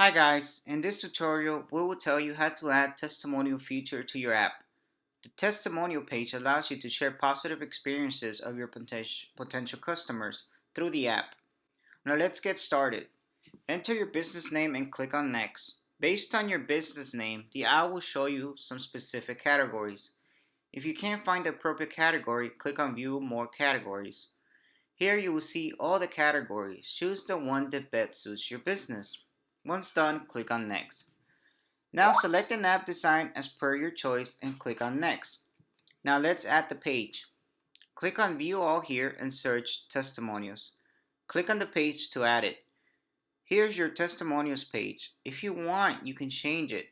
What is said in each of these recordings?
Hi guys, in this tutorial we will tell you how to add testimonial feature to your app. The testimonial page allows you to share positive experiences of your potential customers through the app. Now let's get started. Enter your business name and click on next. Based on your business name, the app will show you some specific categories. If you can't find the appropriate category, click on view more categories. Here you will see all the categories. Choose the one that best suits your business. Once done, click on next. Now select an app design as per your choice and click on next. Now let's add the page. Click on view all here and search testimonials. Click on the page to add it. Here's your testimonials page. If you want, you can change it.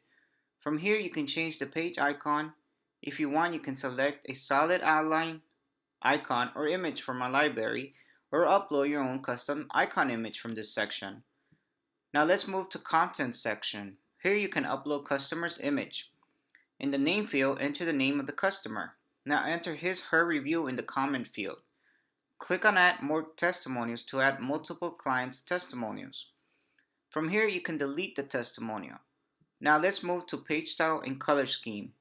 From here you can change the page icon. If you want, you can select a solid outline, icon, or image from our library, or upload your own custom icon image from this section. Now let's move to content section. Here you can upload customer's image. In the name field, enter the name of the customer. Now enter his/her review in the comment field. Click on add more testimonials to add multiple clients' testimonials. From here you can delete the testimonial. Now let's move to page style and color scheme.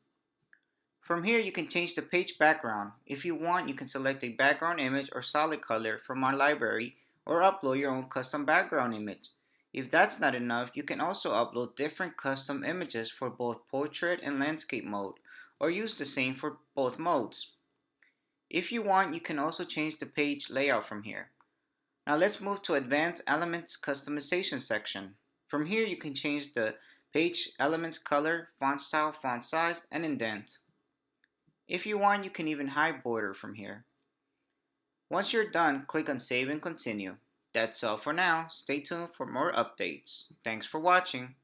From here you can change the page background. If you want, you can select a background image or solid color from our library or upload your own custom background image. If that's not enough, you can also upload different custom images for both portrait and landscape mode, or use the same for both modes. If you want, you can also change the page layout from here. Now let's move to Advanced Elements Customization section. From here you can change the page elements color, font style, font size, and indent. If you want, you can even hide border from here. Once you're done, click on Save and Continue. That's all for now. Stay tuned for more updates. Thanks for watching.